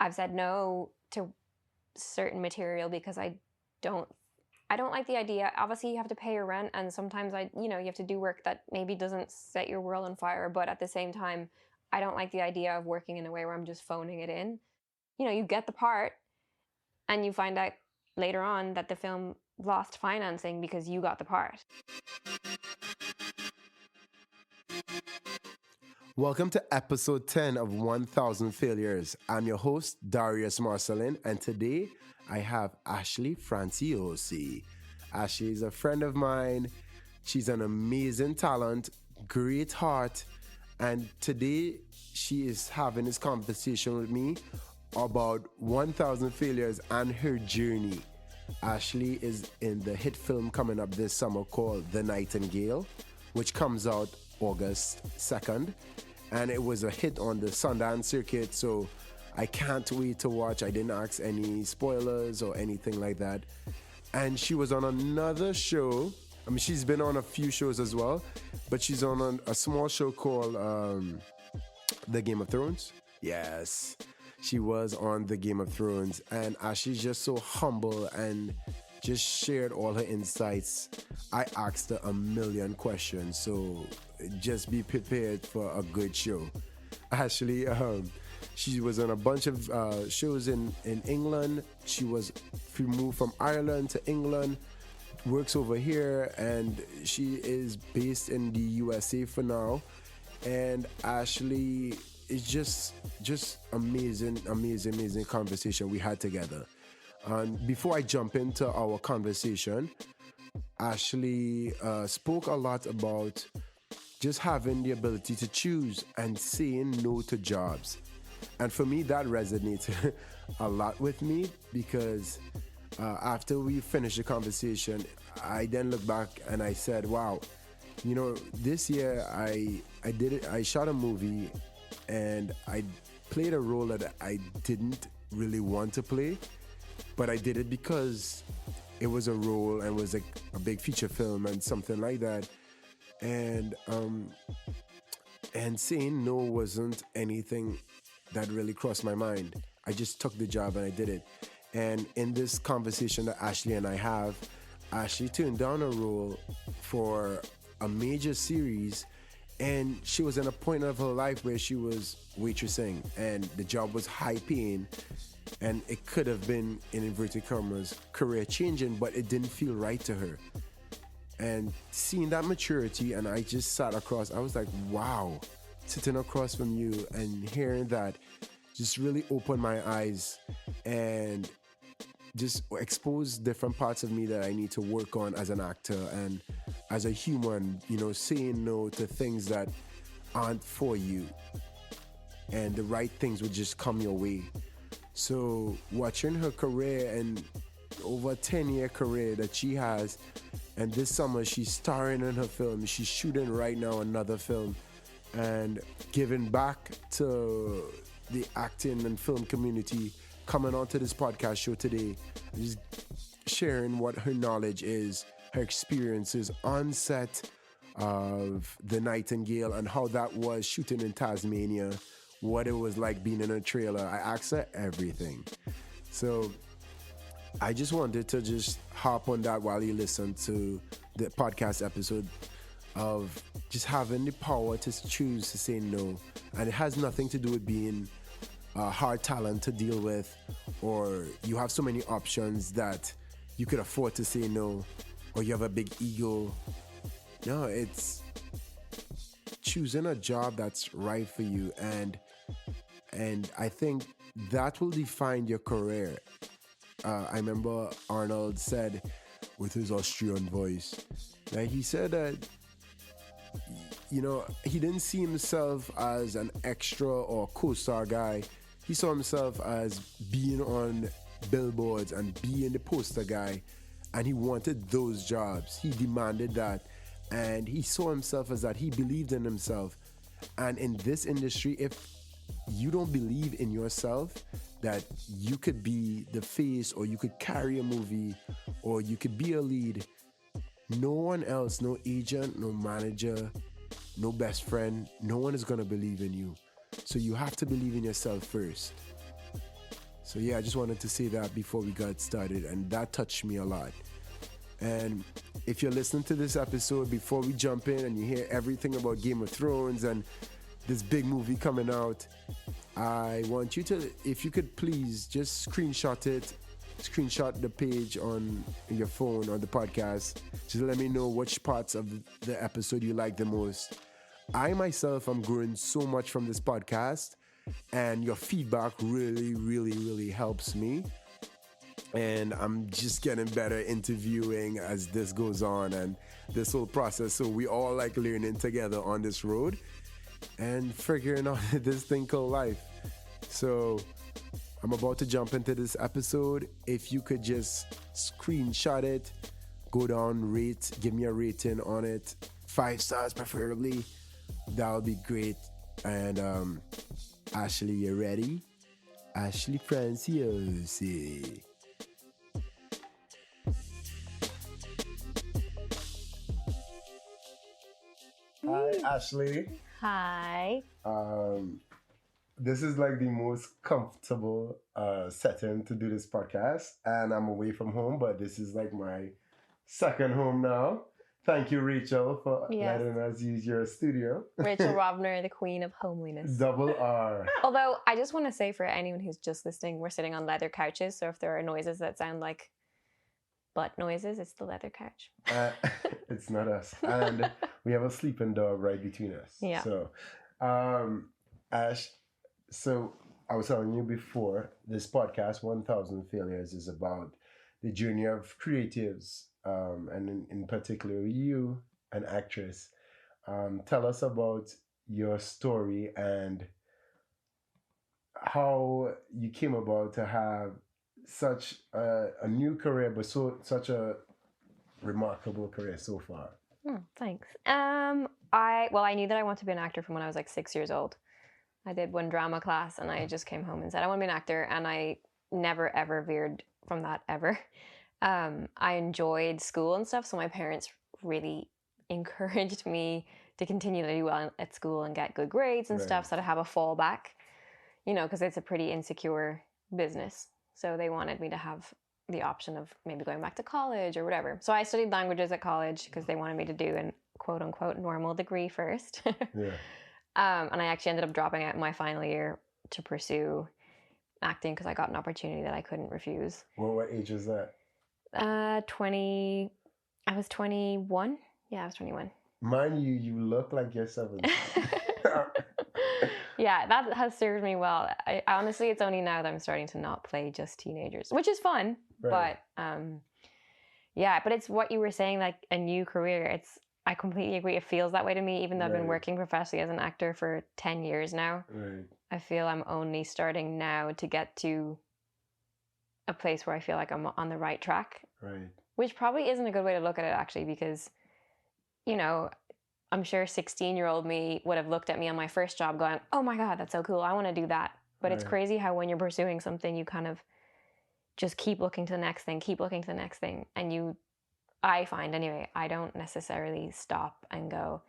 I've said no to certain material because I don't like the idea. Obviously, you have to pay your rent, and sometimes you have to do work that maybe doesn't set your world on fire. But at the same time, I don't like the idea of working in a way where I'm just phoning it in. You get the part, and you find out later on that the film lost financing because you got the part. Welcome to episode 10 of 1000 Failures. I'm your host, Darius Marcelin, and today I have Ashley Franciosi. Ashley is a friend of mine. She's an amazing talent, great heart, and today she is having this conversation with me about 1000 Failures and her journey. Ashley is in the hit film coming up this summer called The Nightingale, which comes out August 2nd. And it was a hit on the Sundance circuit, so I can't wait to watch. I didn't ask any spoilers or anything like that. And she was on another show. I mean, she's been on a few shows as well, but she's on a small show called The Game of Thrones. Yes, she was on The Game of Thrones. And she's just so humble and just shared all her insights. I asked her a million questions, so just be prepared for a good show. Actually, she was on a bunch of shows in England. She moved from Ireland to England, works over here, and she is based in the USA for now. And Ashley is just amazing conversation we had together. And before I jump into our conversation, Ashley spoke a lot about just having the ability to choose and saying no to jobs. And for me, that resonated a lot with me because after we finished the conversation, I then looked back and I said, wow, this year I shot a movie and I played a role that I didn't really want to play, but I did it because it was a role and was like a big feature film and something like that. And saying no wasn't anything that really crossed my mind. I just took the job and I did it. And in this conversation that Ashley and I have, Ashley turned down a role for a major series, and she was in a point of her life where she was waitressing and the job was high paying, and it could have been, in inverted commas, career changing, but it didn't feel right to her. And seeing that maturity, and I just sat across, I was like, wow, sitting across from you and hearing that just really opened my eyes and just exposed different parts of me that I need to work on as an actor and as a human, saying no to things that aren't for you, and the right things would just come your way. So watching her career and over a 10-year career that she has, and this summer she's starring in her film, she's shooting right now another film, and giving back to the acting and film community, coming onto this podcast show today, just sharing what her knowledge is, her experiences on set of The Nightingale and how that was shooting in Tasmania, what it was like being in a trailer. I asked her everything. So I just wanted to just hop on that while you listen to the podcast episode of just having the power to choose to say no. And it has nothing to do with being a hard talent to deal with, or you have so many options that you could afford to say no, or you have a big ego. No, it's choosing a job that's right for you. And I think that will define your career. I remember Arnold said with his Austrian voice, that he said that, he didn't see himself as an extra or co-star guy. He saw himself as being on billboards and being the poster guy, and he wanted those jobs. He demanded that, and he saw himself as that. He believed in himself. And in this industry, if you don't believe in yourself, that you could be the face, or you could carry a movie, or you could be a lead, no one else, no agent, no manager, no best friend, no one is going to believe in you. So you have to believe in yourself first. So yeah, I just wanted to say that before we got started, and that touched me a lot. And if you're listening to this episode before we jump in and you hear everything about Game of Thrones and this big movie coming out, I want you to, if you could please just screenshot the page on your phone or the podcast. Just let me know which parts of the episode you like the most. I myself am growing so much from this podcast, and your feedback really, really, really helps me. And I'm just getting better interviewing as this goes on and this whole process. So we all like learning together on this road and figuring out this thing called life. So I'm about to jump into this episode. If you could just screenshot it, go down, rate, give me a rating on it, 5 stars preferably. That would be great. And Ashley, you ready? Ashley Franciosi. Hi, Ashley. Hi. This is like the most comfortable setting to do this podcast, and I'm away from home, but this is like my second home now. Thank you, Rachel, for letting us use your studio. Rachel Robner, the queen of homeliness. Double R. Although, I just want to say for anyone who's just listening, we're sitting on leather couches, so if there are noises that sound like butt noises, it's the leather couch. It's not us. And we have a sleeping dog right between us. Yeah. So, Ash, so I was telling you before, this podcast, 1000 Failures, is about the journey of creatives, and in particular you, an actress. Tell us about your story and how you came about to have such a new career, but such a remarkable career so far. Thanks. I knew that I wanted to be an actor from when I was like 6 years old. I did one drama class and I just came home and said I want to be an actor, and I never ever veered from that ever. I enjoyed school and stuff, so my parents really encouraged me to continue to do well at school and get good grades and stuff, so to have a fallback, because it's a pretty insecure business. So they wanted me to have the option of maybe going back to college or whatever. So I studied languages at college because they wanted me to do an quote unquote normal degree first. Yeah. And I actually ended up dropping out my final year to pursue acting because I got an opportunity that I couldn't refuse. Well, what age is that? I was 21. Yeah, I was 21. Mind you, you look like you're 17. Yeah, that has served me well. I honestly, it's only now that I'm starting to not play just teenagers, which is fun. Right. But but it's what you were saying, like a new career. I completely agree. It feels that way to me, even though I've been working professionally as an actor for 10 years now. Right. I feel I'm only starting now to get to a place where I feel like I'm on the right track. Right. Which probably isn't a good way to look at it, actually, because, I'm sure 16-year-old me would have looked at me on my first job going, oh my God, that's so cool. I want to do that. But it's crazy how when you're pursuing something, you kind of just keep looking to the next thing, And I find anyway, I don't necessarily stop and go,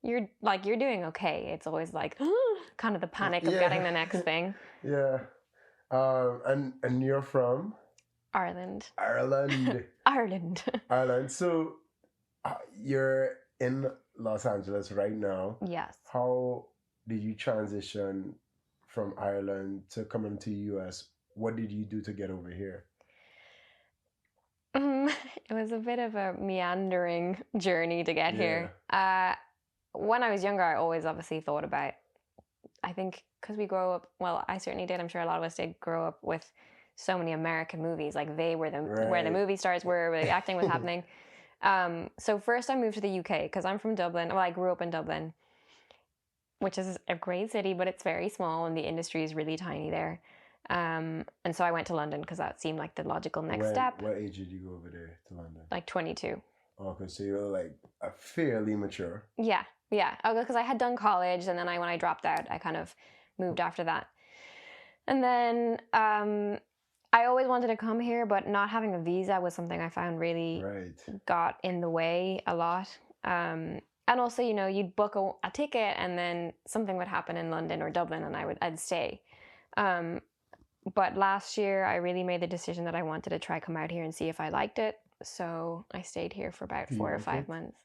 you're doing okay. It's always like, kind of the panic of getting the next thing. Yeah. And you're from? Ireland. Ireland. So you're in Los Angeles right now. Yes. How did you transition from Ireland to coming to the US? What did you do to get over here? It was a bit of a meandering journey to get here. When I was younger, I always obviously thought about, I think because we grow up, well, I certainly did, I'm sure a lot of us did grow up with so many American movies, like they were where the movie stars were, where the acting was happening. So first I moved to the UK because I'm from Dublin. Well, I grew up in Dublin, which is a great city, but it's very small and the industry is really tiny there. And so I went to London because that seemed like the logical next step. What age did you go over there to London? Like 22. Okay, so you were like fairly mature. Yeah. Because I had done college, and then when I dropped out, I kind of moved after that. And then I always wanted to come here, but not having a visa was something I found really got in the way a lot. And also, you'd book a ticket, and then something would happen in London or Dublin, and I'd stay. But last year, I really made the decision that I wanted to try come out here and see if I liked it. So I stayed here for about Do you 4 or like 5 it? months.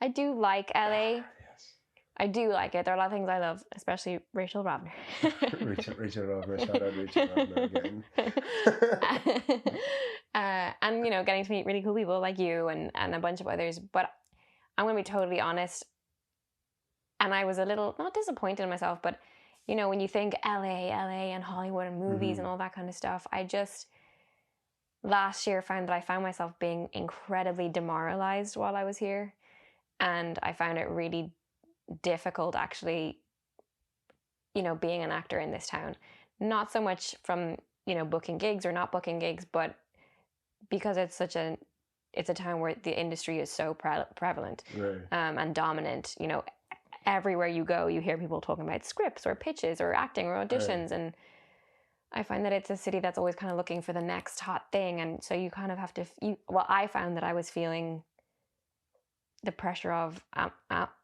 I do like LA. Yes. I do like it. There are a lot of things I love, especially Rachel Robner. Rachel Robner, shout out Rachel Robner again. And getting to meet really cool people like you and a bunch of others. But I'm going to be totally honest. And I was a little, not disappointed in myself, but when you think LA and Hollywood and movies and all that kind of stuff, I just last year found that I found myself being incredibly demoralized while I was here. And I found it really difficult actually, being an actor in this town. Not so much from, booking gigs or not booking gigs, but because it's a town where the industry is so prevalent Right. And dominant. Everywhere you go, you hear people talking about scripts or pitches or acting or auditions. Right. And I find that it's a city that's always kind of looking for the next hot thing. And so you kind of have to, I found that I was feeling the pressure of,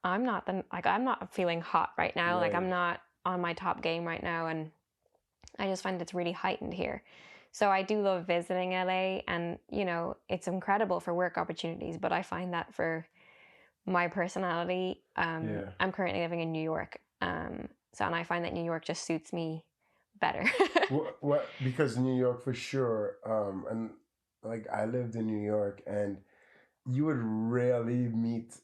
I'm not feeling hot right now. Right. Like I'm not on my top game right now. And I just find it's really heightened here. So I do love visiting LA and, it's incredible for work opportunities, but I find that for my personality, I'm currently living in New York. And I find that New York just suits me better. What? Because New York for sure. And like I lived in New York, and you would rarely meet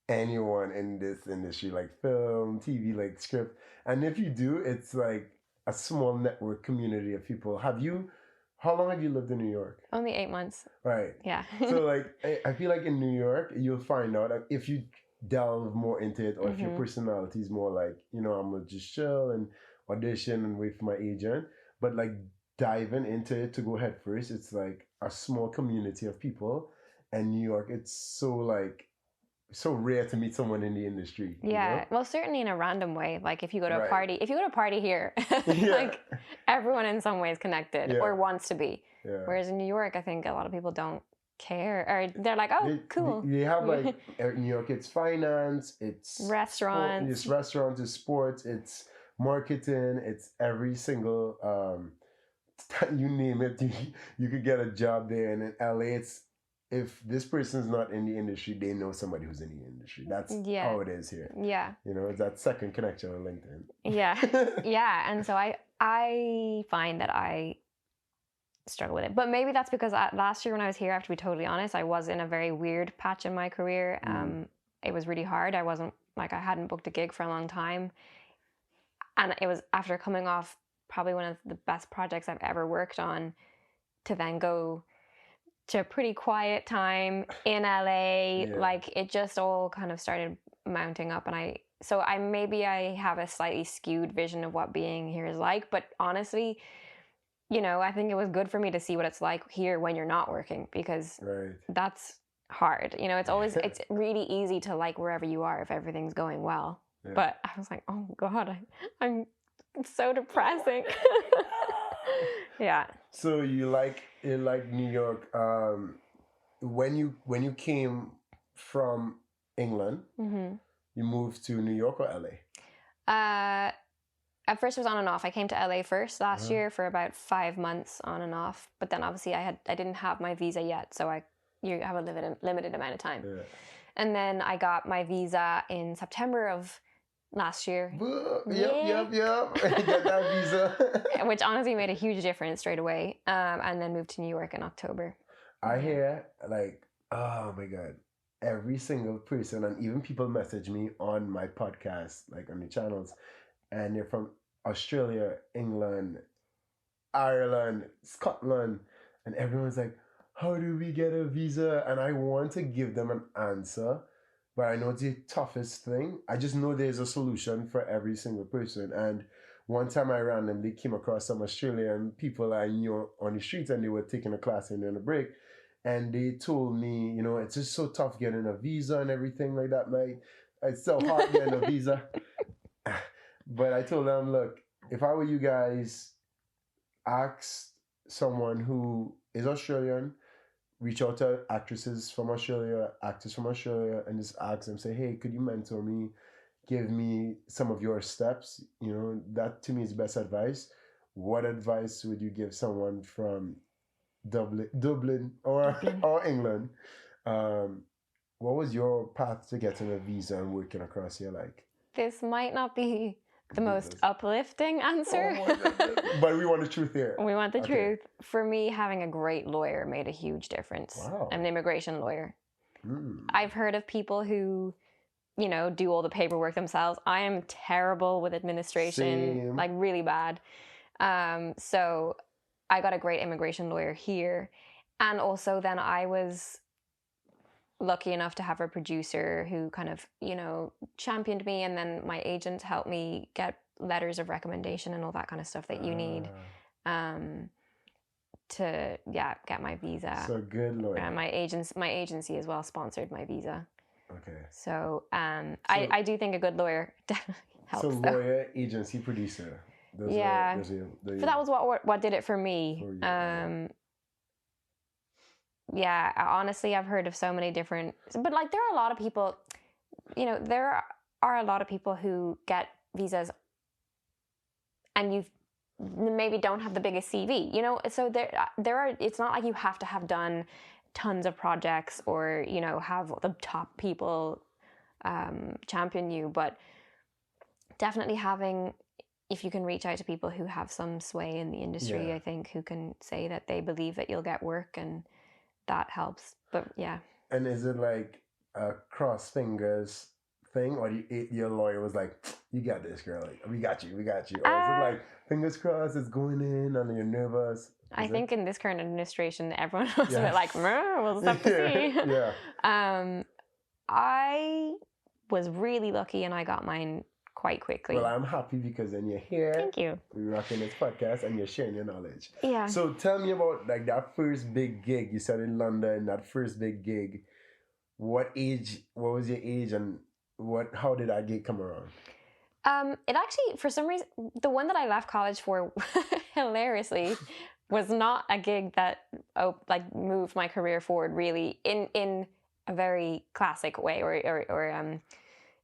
anyone in this industry, like film, TV, like script. And if you do, it's like a small network community of people. How long have you lived in New York? Only 8 months. Right. Yeah. So like, I feel like in New York, you'll find out if you delve more into it, or if your personality is more like, I'm gonna just chill and audition and wait for my agent. But like diving into it to go head first, it's like a small community of people. And New York, it's so rare to meet someone in the industry. Yeah, well, certainly in a random way. Like if you go to a Right. party, here, Yeah. like everyone in some way is connected Yeah. or wants to be. Yeah. Whereas in New York, I think a lot of people don't care, or they're like, "Oh, cool." They have like New York. It's finance. It's Restaurants. It's restaurants. It's sports. It's marketing. It's every single you name it. You could get a job there. And in LA, it's if this person's not in the industry, they know somebody who's in the industry. That's how it is here. Yeah. It's that second connection on LinkedIn. Yeah. Yeah. And so I find that I struggle with it. But maybe that's because last year when I was here, I have to be totally honest, I was in a very weird patch in my career. It was really hard. I hadn't booked a gig for a long time. And it was after coming off probably one of the best projects I've ever worked on to then go to a pretty quiet time in LA. Yeah. Like it just all kind of started mounting up, and I have a slightly skewed vision of what being here is like. But honestly, I think it was good for me to see what it's like here when you're not working, because that's hard. It's really easy to like wherever you are if everything's going well. Yeah. But I was like, oh God, I'm so depressing. Yeah. So you like New York. When you came from England, you moved to New York or LA? At first it was on and off. I came to LA first last year for about 5 months on and off. But then obviously I didn't have my visa yet, so you have a limited amount of time. Yeah. And then I got my visa in September of last year. Yep. Get that visa. Which honestly made a huge difference straight away. And then moved to New York in October. I hear like, oh my God, every single person, and even people message me on my podcast, like on the channels, and they're from Australia, England, Ireland, Scotland, and everyone's like, how do we get a visa? And I want to give them an answer, but I know it's the toughest thing. I just know there's a solution for every single person. And one time I randomly came across some Australian people I knew on the street, and they were taking a class and then a break. And they told me, it's just so tough getting a visa and everything like that, mate. It's so hard getting a visa. But I told them, look, if I were you guys, ask someone who is Australian, reach out to actresses from Australia, actors from Australia, and just ask them, say, hey, could you mentor me? Give me some of your steps. That to me is best advice. what advice would you give someone from Dublin or Dublin. or England? Um, what was your path to getting a visa and working across here like? This might not be the most Visas. uplifting answer. Oh my goodness. But we want the truth here. We want the Okay. truth. For me, having a great lawyer made a huge difference. Wow. I'm an immigration lawyer. Mm. I've heard of people who, you know, do all the paperwork themselves. I am terrible with administration, Same. like really bad. So I got a great immigration lawyer here. And also then I was lucky enough to have a producer who kind of, you know, championed me, and then my agent helped me get letters of recommendation and all that kind of stuff that you need to get my visa. So good lawyer. And my agency as well sponsored my visa. Okay. So I do think a good lawyer definitely helps. So though. lawyer, agency, producer. Those Yeah. But that was what did it for me. For you, Yeah, honestly, I've heard of so many different, but like there are a lot of people, you know, there are a lot of people who get visas and you maybe don't have the biggest CV, you know, so there are, it's not like you have to have done tons of projects or, you know, have the top people champion you, but definitely having, if you can reach out to people who have some sway in the industry, I think, who can say that they believe that you'll get work, and that helps. But yeah. And is it like a cross fingers thing, or your lawyer was like, "You got this, girl. Like, we got you. Or is it like fingers crossed, it's going in, and you're nervous?" I think in this current administration, everyone was a bit like, "We'll just have to see." Yeah. I was really lucky, and I got mine quite quickly. Well, I'm happy because then you're here. Thank you. We're rocking this podcast and you're sharing your knowledge. Yeah. So tell me about like that first big gig. You said in London, that first big gig. What was your age, and how did that gig come around? It actually, for some reason, the one that I left college for, hilariously, was not a gig that like moved my career forward really in a very classic way, or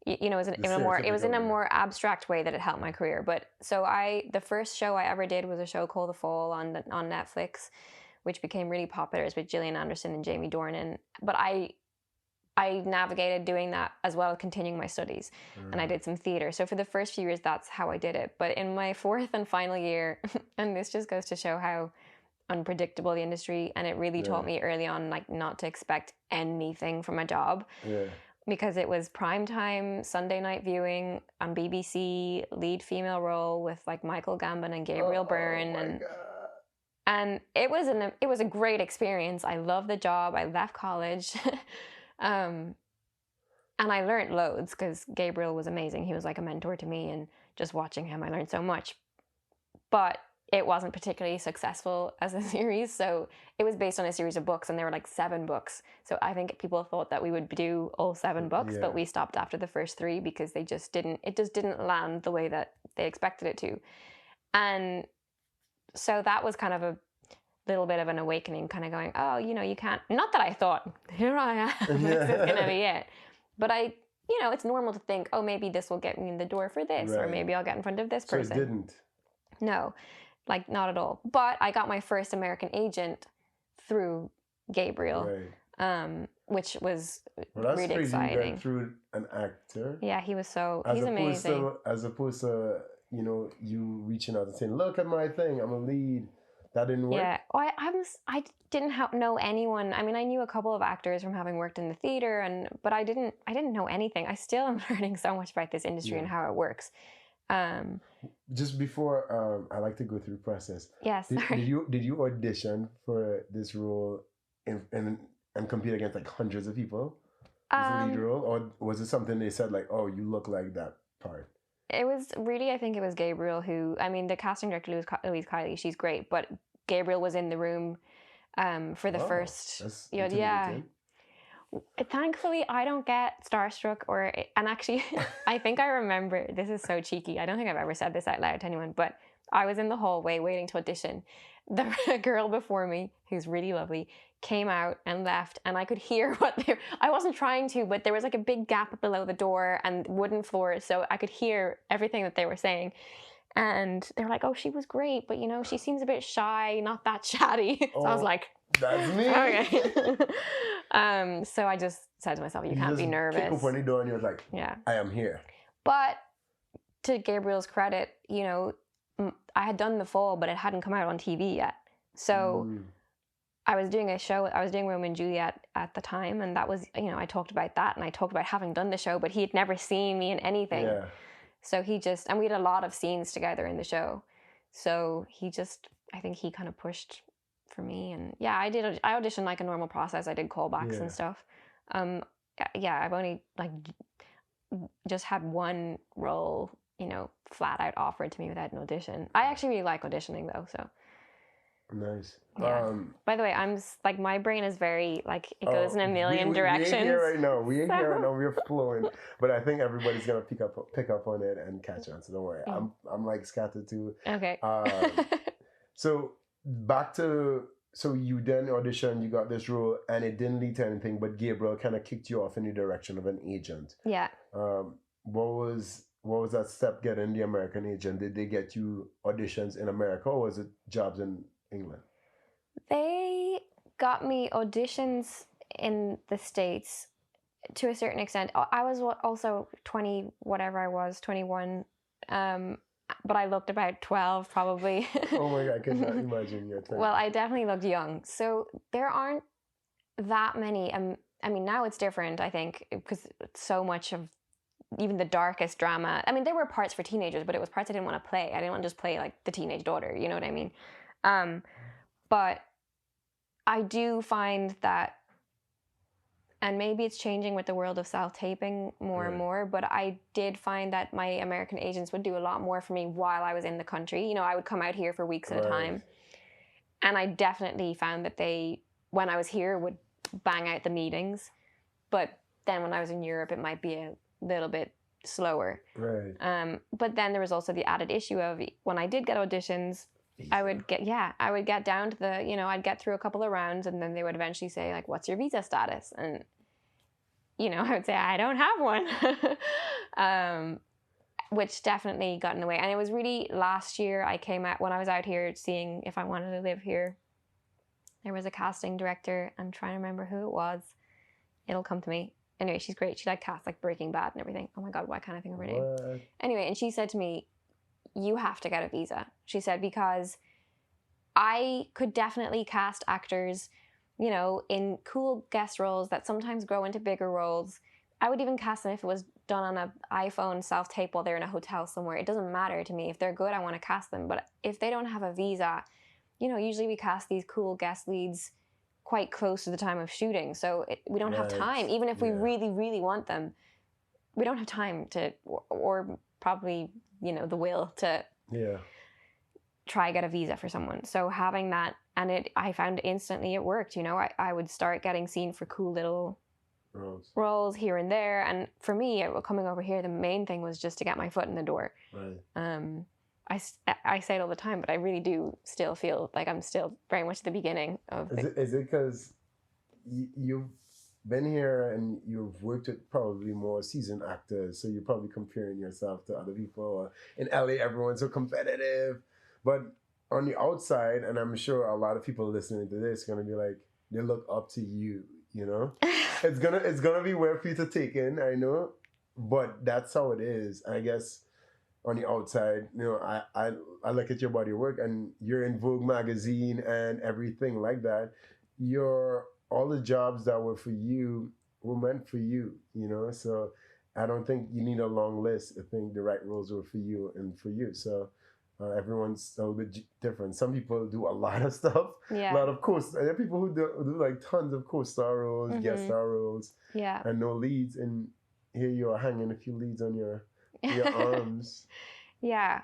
you know, it was in a more abstract way that it helped my career. But so the first show I ever did was a show called The Fall on Netflix, which became really popular. It's with Gillian Anderson and Jamie Dornan. But I navigated doing that as well as continuing my studies, and I did some theater. So for the first few years, that's how I did it. But in my fourth and final year, and this just goes to show how unpredictable the industry, and it really taught me early on, like, not to expect anything from a job. Yeah. Because it was primetime Sunday night viewing on BBC, lead female role with like Michael Gambon and Gabriel Byrne, and it was a great experience. I loved the job. I left college, and I learned loads because Gabriel was amazing. He was like a mentor to me, and just watching him, I learned so much. But it wasn't particularly successful as a series. So it was based on a series of books, and there were like 7 books. So I think people thought that we would do all 7 books, but we stopped after the first 3 because it just didn't land the way that they expected it to. And so that was kind of a little bit of an awakening, kind of going, oh, you know, you can't, not that I thought, here I am, this is going to be it. But it's normal to think, oh, maybe this will get me in the door for this, or maybe I'll get in front of this person. So it didn't? No. Like, not at all. But I got my first American agent through Gabriel, which was really exciting. Through an actor. Yeah, he's amazing. As opposed to, you know, you reaching out and saying, look at my thing, I'm a lead. That didn't work? Yeah. Well, I didn't know anyone. I mean, I knew a couple of actors from having worked in the theater, but I didn't know anything. I still am learning so much about this industry and how it works. Just before, I like to go through the process. Yes. Did you audition for this role and compete against like hundreds of people? As a lead role, or was it something they said like, oh, you look like that part? It was really, I think it was Gabriel who, I mean, the casting director Louise Kiley, she's great, but Gabriel was in the room for the first. Yeah. Thankfully, I don't get starstruck and actually, I think I remember, this is so cheeky, I don't think I've ever said this out loud to anyone, but I was in the hallway waiting to audition. The girl before me, who's really lovely, came out and left, and I could hear I wasn't trying to, but there was like a big gap below the door and wooden floors, so I could hear everything that they were saying. And they were like, oh, she was great, but, you know, she seems a bit shy, not that chatty. So I was like, that's me. Okay. So I just said to myself, you can't be nervous. Kick open the door and you're like, yeah, I am here. But to Gabriel's credit, you know, I had done The Fall, but it hadn't come out on TV yet. So I was doing a show, I was doing Romeo and Juliet at the time, and that was, you know, I talked about that, and I talked about having done the show, but he had never seen me in anything. Yeah. So he just, and we had a lot of scenes together in the show. So he just, I think he kind of pushed for me. And yeah, I auditioned like a normal process. I did callbacks and stuff. Yeah, I've only like just had one role, you know, flat out offered to me without an audition. I actually really like auditioning though, so. Nice. Yeah. By the way, I'm like, my brain is very like, it goes in a million directions. We're here right now. We're here right now. We're flowing. But I think everybody's gonna pick up on it and catch on. So don't worry. I'm like scattered too. Okay. So back to, so you then auditioned, you got this role, and it didn't lead to anything. But Gabriel kind of kicked you off in the direction of an agent. Yeah. What was that step getting the American agent? Did they get you auditions in America, or was it jobs in England? They got me auditions in the States to a certain extent. I was also 20, whatever I was, 21. But I looked about 12 probably. Oh my God, I could not imagine your time. Well, I definitely looked young. So there aren't that many. I mean, now it's different, I think, because so much of even the darkest drama. I mean, there were parts for teenagers, but it was parts I didn't want to play. I didn't want to just play like the teenage daughter, you know what I mean? But I do find that, and maybe it's changing with the world of self-taping more and more, but I did find that my American agents would do a lot more for me while I was in the country. You know, I would come out here for weeks at a time. And I definitely found that they, when I was here, would bang out the meetings. But then when I was in Europe, it might be a little bit slower. Right. But then there was also the added issue of when I did get auditions, I would get down to the, you know, I'd get through a couple of rounds, and then they would eventually say, like, what's your visa status? And, you know, I would say, I don't have one. Which definitely got in the way. And it was really last year I came out, when I was out here seeing if I wanted to live here, there was a casting director. I'm trying to remember who it was. It'll come to me. Anyway, she's great. She like casts like Breaking Bad and everything. Oh my God, why can't I think of her name? Anyway, and she said to me, you have to get a visa. She said, because I could definitely cast actors, you know, in cool guest roles that sometimes grow into bigger roles. I would even cast them if it was done on an iPhone self-tape while they're in a hotel somewhere. It doesn't matter to me. If they're good, I want to cast them. But if they don't have a visa, you know, usually we cast these cool guest leads quite close to the time of shooting. So we don't have time. Even if we really, really want them, we don't have time to, or probably, you know, the will to try get a visa for someone. So having that, and I found instantly it worked. You know, I would start getting seen for cool little roles here and there. And for me, coming over here, the main thing was just to get my foot in the door. Right. I say it all the time, but I really do still feel like I'm still very much at the beginning of Is it because you've been here and you've worked with probably more seasoned actors, so you're probably comparing yourself to other people? In LA, everyone's so competitive. But on the outside, and I'm sure a lot of people listening to this are going to be like, they look up to you, you know? It's gonna be weird for you to take in, I know, but that's how it is. I guess on the outside, you know, I look at your body of work, and you're in Vogue magazine and everything like that. All the jobs that were for you were meant for you, you know? So I don't think you need a long list. I think the right roles were for you and for you. So everyone's a little bit different. Some people do a lot of stuff, a lot of there are people who do like tons of co-star roles, guest star roles, and no leads. And here you are hanging a few leads on your arms. Yeah.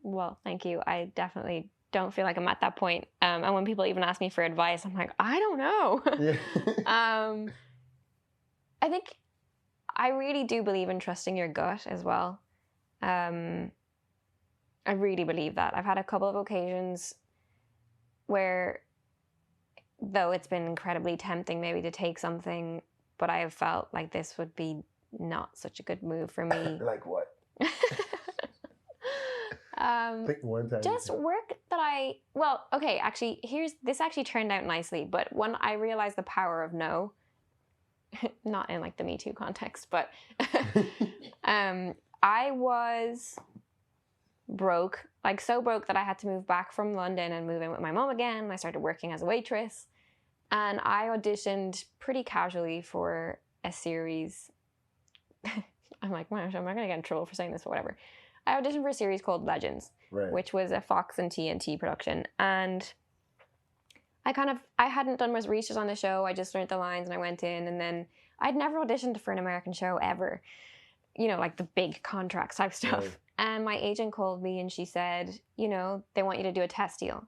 Well, thank you. I definitely don't feel like I'm at that point. And when people even ask me for advice, I'm like, I don't know. I think I really do believe in trusting your gut as well. I really believe that. I've had a couple of occasions where, though it's been incredibly tempting maybe to take something, but I have felt like this would be not such a good move for me. Like what? Think one time. Just work that actually, this actually turned out nicely, but when I realized the power of no, not in like the Me Too context, but I was broke, like so broke that I had to move back from London and move in with my mom again. I started working as a waitress, and I auditioned pretty casually for a series. I'm like, am I going to get in trouble for saying this, but whatever. I auditioned for a series called Legends, which was a Fox and TNT production. And I hadn't done much research on the show. I just learned the lines and I went in, and then I'd never auditioned for an American show ever, like the big contracts type stuff. Right. And my agent called me and she said, they want you to do a test deal.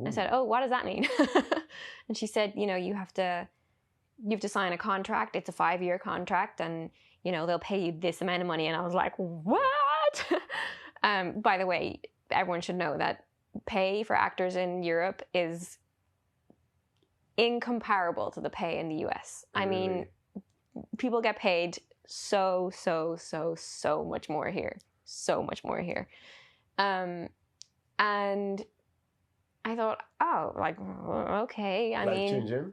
I said, oh, what does that mean? And she said, you have to sign a contract. It's a 5-year contract, and they'll pay you this amount of money. And I was like, what? By the way, everyone should know that pay for actors in Europe is incomparable to the pay in the US. Really? I mean, people get paid so much more here. So much more here. And I thought, oh, like, okay. I mean, life-changing?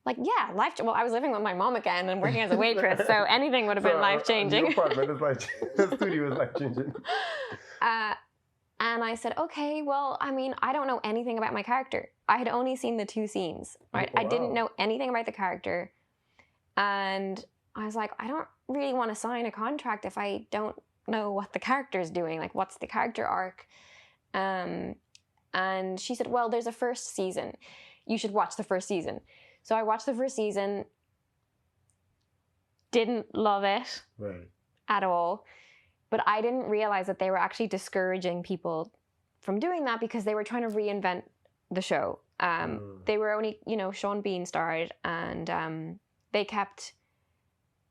Like, yeah, well, I was living with my mom again and working as a waitress, so anything would have been life-changing. Your apartment is life-changing. The studio is life-changing. And I said, okay, well, I mean, I don't know anything about my character. I had only seen the 2 scenes, right? Oh, wow. I didn't know anything about the character. And I was like, I don't really want to sign a contract if I don't know what the character is doing. Like, what's the character arc? And she said, well, there's a first season. You should watch the first season. So I watched the first season, didn't love it at all, but I didn't realize that they were actually discouraging people from doing that because they were trying to reinvent the show. They were only, Sean Bean starred, and they kept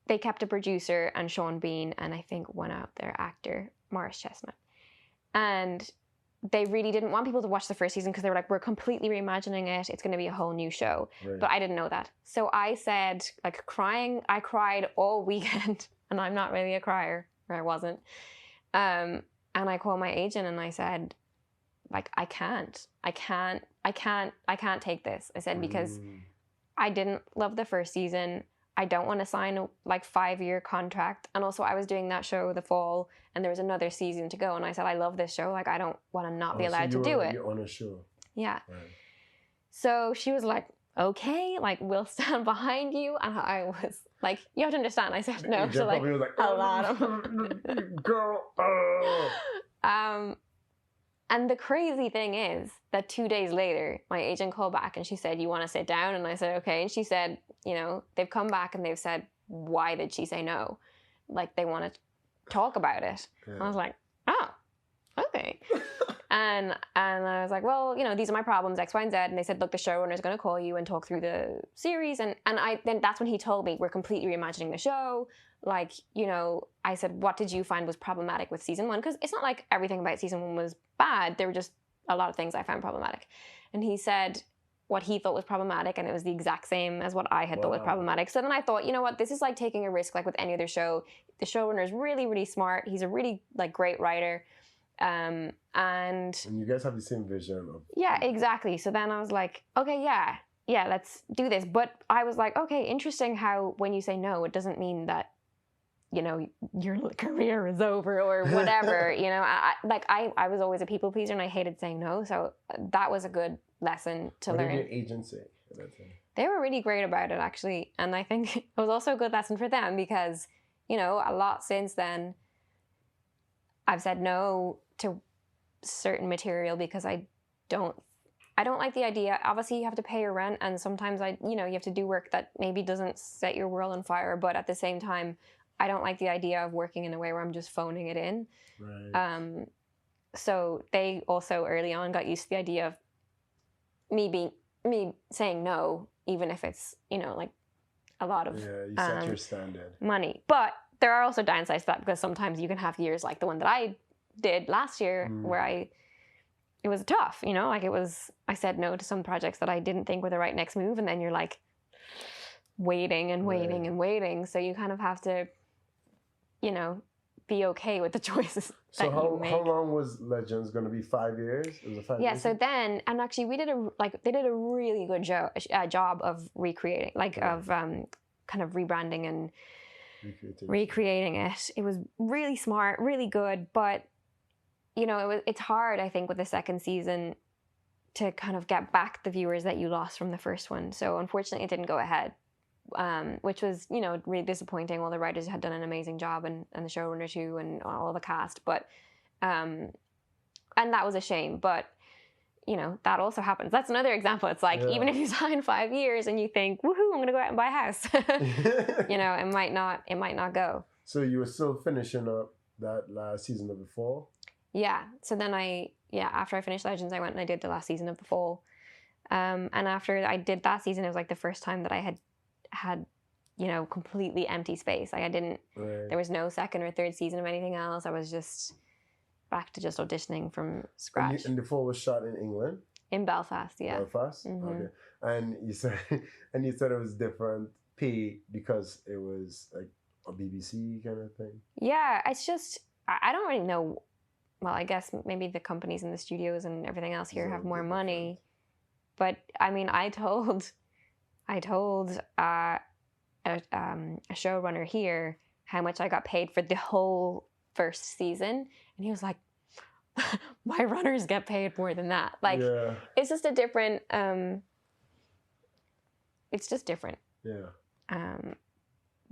a producer and Sean Bean, and I think one other actor, Morris Chestnut. And they really didn't want people to watch the first season because they were like, we're completely reimagining it. It's going to be a whole new show. Right. But I didn't know that. So I said, like, I cried all weekend, and I'm not really a crier, or I wasn't. And I called my agent and I said, like, I can't take this. I said, because I didn't love the first season. I don't want to sign a 5-year contract. And also I was doing that show the fall and there was another season to go. And I said, I love this show. Like, I don't want to not be allowed to do it. You're on a show. Yeah. Right. So she was like, okay, like, we'll stand behind you. And I was like, you have to understand. I said no to like a lot of girl. And the crazy thing is that 2 days later, my agent called back and she said, you want to sit down? And I said, okay. And she said, they've come back and they've said, why did she say no? Like, they want to talk about it. Yeah. I was like, oh, okay. and I was like, well, these are my problems, X, Y, and Z. And they said, look, the showrunner's going to call you and talk through the series. And then that's when he told me, we're completely reimagining the show. Like, I said, what did you find was problematic with season 1? Because it's not like everything about season 1 was bad. There were just a lot of things I found problematic. And he said what he thought was problematic, and it was the exact same as what I had thought was problematic. So then I thought, you know what, this is like taking a risk like with any other show. The showrunner is really, really smart. He's a really great writer. And you guys have the same vision of... Yeah, exactly. So then I was like, okay, yeah, let's do this. But I was like, okay, interesting how when you say no, it doesn't mean that your career is over or whatever. I was always a people pleaser and I hated saying no. So that was a good lesson to learn. What did your agent say at that time? They were really great about it, actually. And I think it was also a good lesson for them because, a lot since then, I've said no to certain material because I don't like the idea. Obviously, you have to pay your rent, and sometimes you have to do work that maybe doesn't set your world on fire. But at the same time, I don't like the idea of working in a way where I'm just phoning it in. Right. So they also early on got used to the idea of me saying no, even if it's a lot of you set your standard money. But there are also downsides to that because sometimes you can have years like the one that I did last year where it was tough, I said no to some projects that I didn't think were the right next move, and then you're like waiting and waiting and waiting. So you kind of have to, be okay with the choices So that you make. how long was Legends going to be? 5 years? It was a 5 Yeah, years? so then, and actually they did a really good job of recreating, of kind of rebranding and recreating it. It was really smart, really good, but it's hard, I think, with the second season to kind of get back the viewers that you lost from the first one. So unfortunately, it didn't go ahead, which was really disappointing. Well, the writers had done an amazing job, and the showrunner too, and all the cast, but and that was a shame. But that also happens. That's another example. It's like, even if you sign 5 years and you think, woohoo, I'm gonna go out and buy a house, it might not go. So you were still finishing up that last season of The Fall? Yeah. So then after I finished Legends, I went and I did the last season of The Fall. And after I did that season, it was like the first time that I had completely empty space. Like there was no second or third season of anything else. I was just back to just auditioning from scratch. And The Fall was shot in England? In Belfast, yeah. Belfast? Mm-hmm. Okay. And you said it was different pay because it was like a BBC kind of thing? Yeah, it's just, I don't really know. Well, I guess maybe the companies and the studios and everything else here have more money. But I mean, I told a showrunner here how much I got paid for the whole first season, and he was like, "My runners get paid more than that." Like, it's just a different. It's just different. Yeah.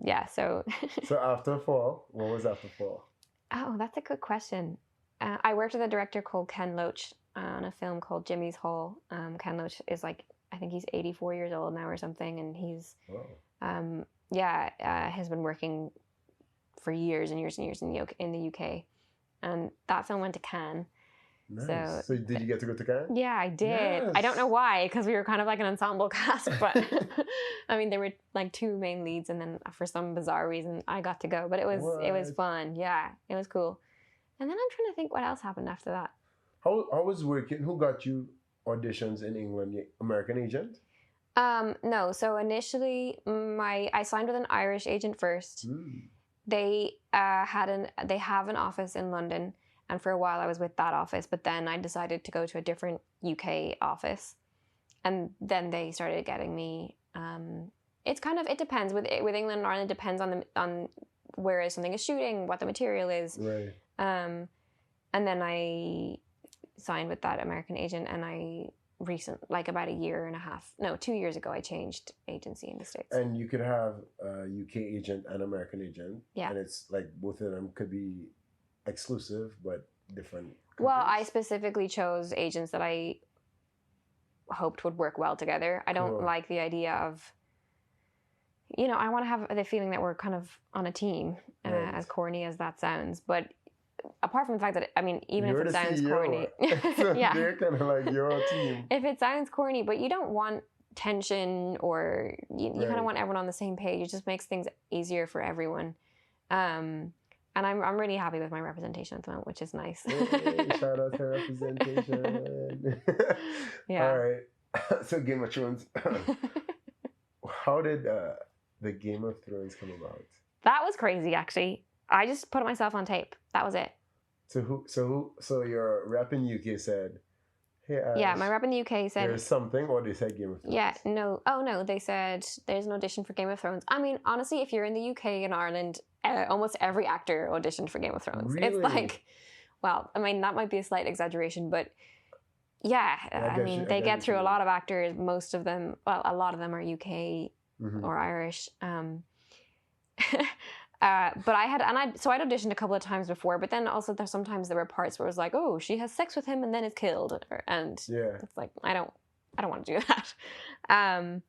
Yeah. So. So after Fall, what was after Fall? Oh, that's a good question. I worked with a director called Ken Loach on a film called Jimmy's Hall. Ken Loach is like, I think he's 84 years old now or something, and he's has been working for years and years and years in the UK, and that film went to Cannes. Nice. So did you get to go to Cannes? Yeah, I did. Yes. I don't know why, because we were kind of like an ensemble cast, but I mean, there were like 2 main leads, and then for some bizarre reason, I got to go. But it was fun. Yeah, it was cool. And then I'm trying to think what else happened after that. How was working? Who got you auditions in England? American agent? No. So initially, I signed with an Irish agent first. They have an office in London, and for a while I was with that office. But then I decided to go to a different UK office, and then they started getting me. It depends with England and Ireland. It depends on where something is shooting, what the material is. Right. And then I signed with that American agent, and about 2 years ago, I changed agency in the States. And you could have a UK agent and American agent. Yeah. And it's like both of them could be exclusive, but different countries. Well, I specifically chose agents that I hoped would work well together. I don't like the idea of, I want to have the feeling that we're kind of on a team, as corny as that sounds. But apart from the fact that, I mean, even if it sounds corny. So yeah. They're kind of like your team. If it sounds corny, but you don't want tension, or you kind of want everyone on the same page. It just makes things easier for everyone. And I'm really happy with my representation at the moment, which is nice. Hey, shout out to representation. Yeah. All right. So Game of Thrones. How did the Game of Thrones come about? That was crazy, actually. I just put myself on tape. That was it. So your rep in UK said, "Hey, Ash, yeah, my rep in the UK said there's something," or they said Game of Thrones. Yeah, no. Oh no, they said there's an audition for Game of Thrones. I mean, honestly, if you're in the UK and Ireland, almost every actor auditioned for Game of Thrones. Really? It's like, well, I mean, that might be a slight exaggeration, but yeah, I mean, they get through a lot of actors. Most of them, well, a lot of them are UK or Irish. But I'd auditioned a couple of times before, but then also sometimes there were parts where it was like, oh, she has sex with him and then is killed, and it's like, I don't want to do that.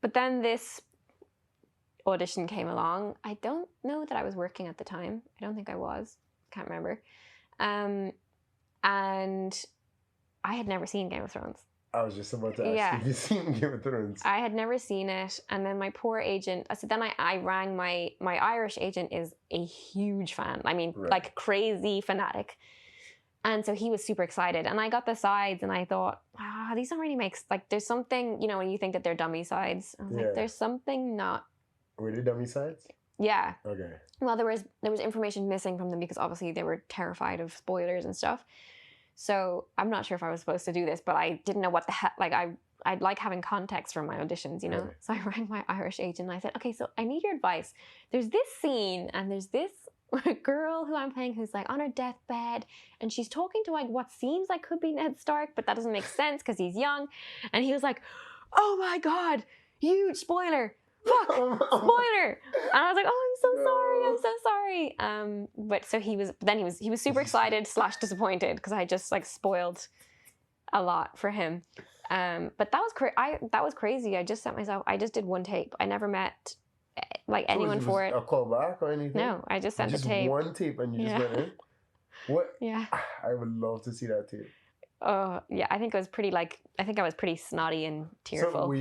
But then this audition came along. I don't know that I was working at the time. I don't think I was. Can't remember. And I had never seen Game of Thrones. I was just about to ask if you've seen Game of Thrones. I had never seen it, and then my poor agent. So then I rang my Irish agent. Is a huge fan. I mean, like crazy fanatic. And so he was super excited, and I got the sides, and I thought, these don't really make like. There's something, when you think that they're dummy sides. I was like, there's something not. Were they dummy sides? Yeah. Okay. Well, there was information missing from them because obviously they were terrified of spoilers and stuff. So I'm not sure if I was supposed to do this, but I didn't know what the heck. Like I'd like having context for my auditions, you know. Right. So I rang my Irish agent and I said, okay, so I need your advice. There's this scene and there's this girl who I'm playing who's like on her deathbed and she's talking to like what seems like could be Ned Stark, but that doesn't make sense because he's young. And he was like, oh my God, huge spoiler. Fuck, spoiler. And I was like, oh, I'm so sorry. But so he was super excited / disappointed because I just like spoiled a lot for him. But that was crazy. I just did one tape. I never met like anyone for it. A callback or anything? No, I just sent the tape. Just one tape and you just went in? What? Yeah. I would love to see that tape. Oh, yeah. I think I was pretty snotty and tearful.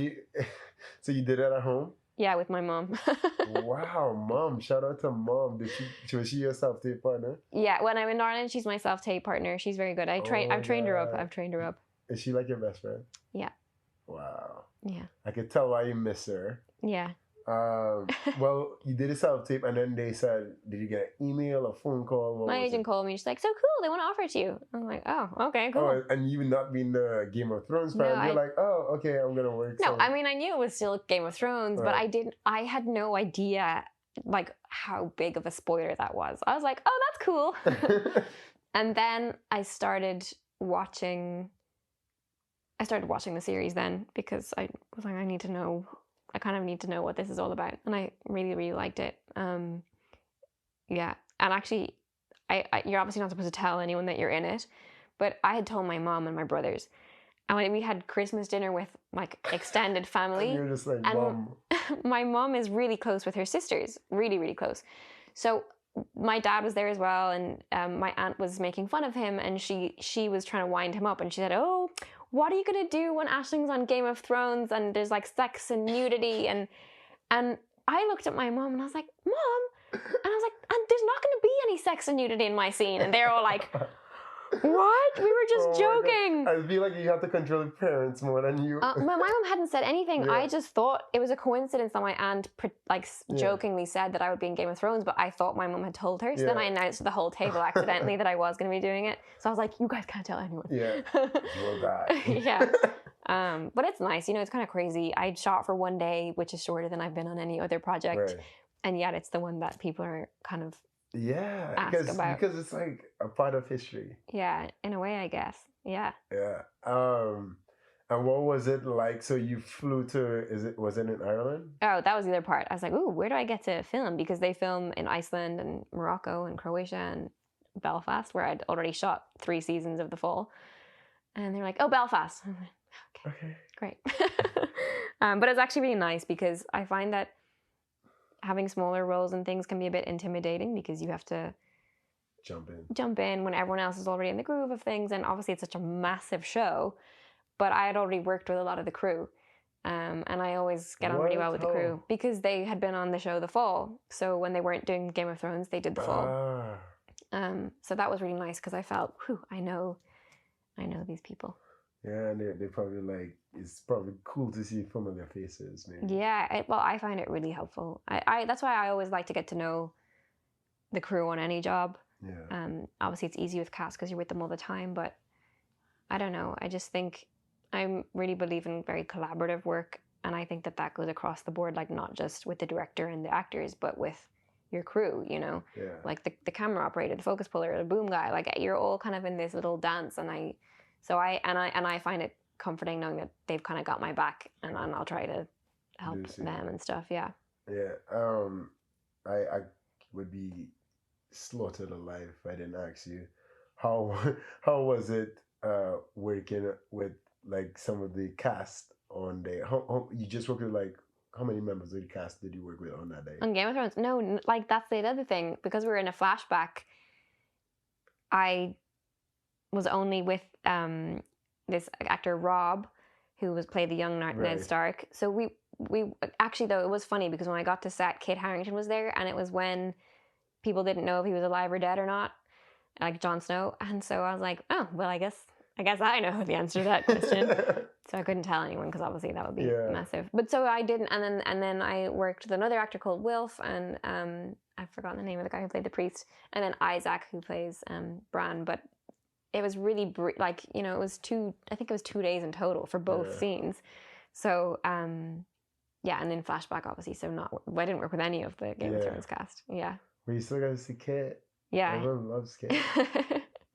So you did that at home? Yeah, with my mom. Wow, mom. Shout out to mom. Was she your self-tape partner? Yeah, when I'm in Ireland, she's my self-tape partner. She's very good. I've trained her up. Is she like your best friend? Yeah. Wow. Yeah. I could tell why you miss her. Yeah. Well, you did a self-tape and then they said, did you get an email or phone call? My agent called me. She's like, so cool, they want to offer it to you. I'm like, oh, okay, cool. Oh, and you not being the Game of Thrones fan, you're like, oh, okay, I'm going to work. No, I mean, I knew it was still Game of Thrones, right. but I had no idea, like, how big of a spoiler that was. I was like, oh, that's cool. And then I started watching the series then because I was like, I kind of need to know what this is all about. And I really, really liked it. Yeah. And actually, you're obviously not supposed to tell anyone that you're in it, but I had told my mom and my brothers. And when we had Christmas dinner with like extended family. And you're just like, and Mom. My mom is really close with her sisters. Really, really close. So my dad was there as well. And my aunt was making fun of him. And she was trying to wind him up. And she said, oh, what are you going to do when Aisling's on Game of Thrones and there's like sex and nudity? And I looked at my mom and I was like, Mom, and I was like, and there's not going to be any sex and nudity in my scene. And they're all like, what? We were just joking. I feel like you have to control your parents more than you. My mom hadn't said anything. Yeah. I just thought it was a coincidence that my aunt jokingly said that I would be in Game of Thrones, but I thought my mom had told her. So then I announced to the whole table accidentally that I was going to be doing it. So I was like, you guys can't tell anyone. Yeah. You'll die. Yeah. But it's nice. You know, it's kind of crazy. I shot for one day, which is shorter than I've been on any other project. Right. And yet it's the one that people are kind of because it's like a part of history. Yeah, in a way, I guess. Yeah. Yeah. And what was it like? So you flew to, was it in Ireland? Oh, that was the other part. I was like, ooh, where do I get to film? Because they film in Iceland and Morocco and Croatia and Belfast, where I'd already shot 3 seasons of The Fall. And they're like, oh, Belfast. I'm like, okay, great. But it's actually really nice because I find that having smaller roles and things can be a bit intimidating because you have to jump in when everyone else is already in the groove of things. And obviously it's such a massive show, but I had already worked with a lot of the crew. And I always get on really well with the crew because they had been on the show The Fall. So when they weren't doing Game of Thrones, they did The Fall. So that was really nice because I felt, I know these people. Yeah, and they probably like, it's probably cool to see familiar faces, maybe. Yeah, I find it really helpful. I that's why I always like to get to know the crew on any job. Yeah. Obviously it's easy with cast because you're with them all the time, but I don't know. I just think I really believe in very collaborative work, and I think that goes across the board, like not just with the director and the actors, but with your crew, you know? Yeah. Like the camera operator, the focus puller, the boom guy, like you're all kind of in this little dance, and I find it comforting knowing that they've kind of got my back, and I'll try to help them and stuff. Yeah. Yeah. I would be slaughtered alive if I didn't ask you how was it working with like some of the cast on there? How you just worked with like how many members of the cast did you work with on that day? On Game of Thrones? No, like that's the other thing, because we were in a flashback. I was only with this actor Rob, who played the young Ned Stark. So we actually, though, it was funny because when I got to set, Kit Harington was there, and it was when people didn't know if he was alive or dead or not, like Jon Snow. And so I was like, oh well, I guess I guess I know the answer to that question. So I couldn't tell anyone because obviously that would be massive. But so I didn't, and then I worked with another actor called Wilf, and I've forgotten the name of the guy who played the priest, and then Isaac who plays Bran. But it was really it was I think it was 2 days in total for both scenes. So yeah, and in flashback obviously. So I didn't work with any of the Game of Thrones cast. Yeah. But you still got to see Kit. Yeah. Everyone loves Kit.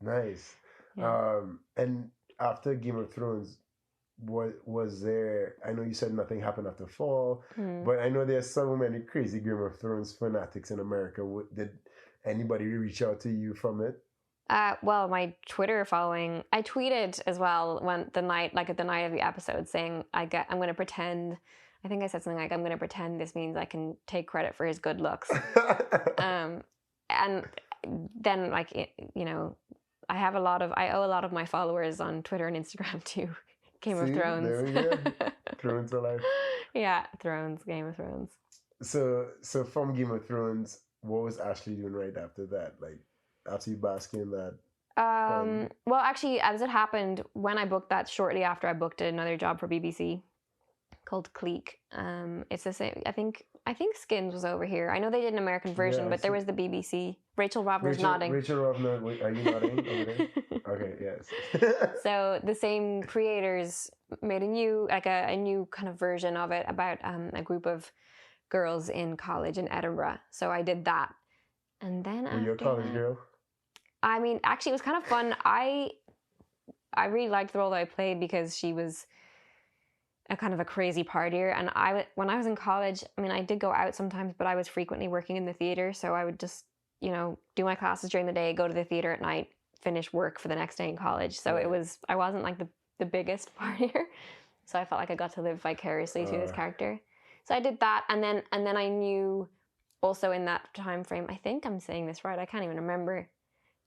Nice. Yeah. And after Game of Thrones, what was there? I know you said nothing happened after fall, but I know there's so many crazy Game of Thrones fanatics in America. Did anybody reach out to you from it? Well, my Twitter following, I tweeted as well at the night of the episode, saying I'm going to pretend. I think I said something like, "I'm going to pretend this means I can take credit for his good looks." And then, I owe a lot of my followers on Twitter and Instagram to Game of Thrones. There we go. Thrones alive. Yeah, Game of Thrones. So from Game of Thrones, what was Ashley doing right after that? Like, after you basking in that? Well, actually, as it happened, when I booked that, shortly after I booked another job for BBC called Clique. It's the same. I think Skins was over here. I know they did an American version, but there was the BBC. Rachel Rovner's nodding. Rachel Rovner, are you nodding over there? Okay, yes. So the same creators made a new kind of version of it about a group of girls in college in Edinburgh. So I did that, and then were you a college girl? I mean, actually, it was kind of fun. I really liked the role that I played because she was a kind of a crazy partier, and when I was in college, I mean, I did go out sometimes, but I was frequently working in the theater, so I would just do my classes during the day, go to the theater at night, finish work for the next day in college. So I wasn't like the biggest partier, so I felt like I got to live vicariously through this character. So I did that, and then I knew also in that time frame, I think I'm saying this right, I can't even remember,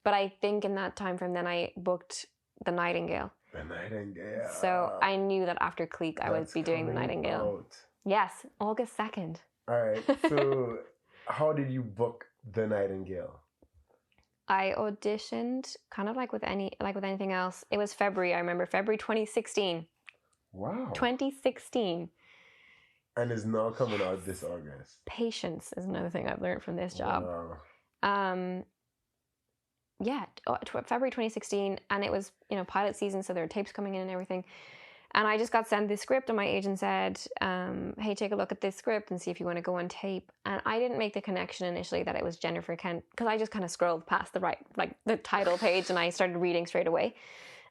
but I think in that time frame then I booked The Nightingale. The Nightingale. So I knew that after Clique I would be doing The Nightingale. Out. Yes, August 2nd. All right. So how did you book The Nightingale? I auditioned kind of like with anything else. It was February. I remember February 2016. Wow. 2016. And it's now coming out this August. Patience is another thing I've learned from this job. Wow. Yeah, February 2016, and it was pilot season, so there were tapes coming in and everything. And I just got sent this script, and my agent said, "Hey, take a look at this script and see if you want to go on tape." And I didn't make the connection initially that it was Jennifer Kent because I just kind of scrolled past the title page and I started reading straight away.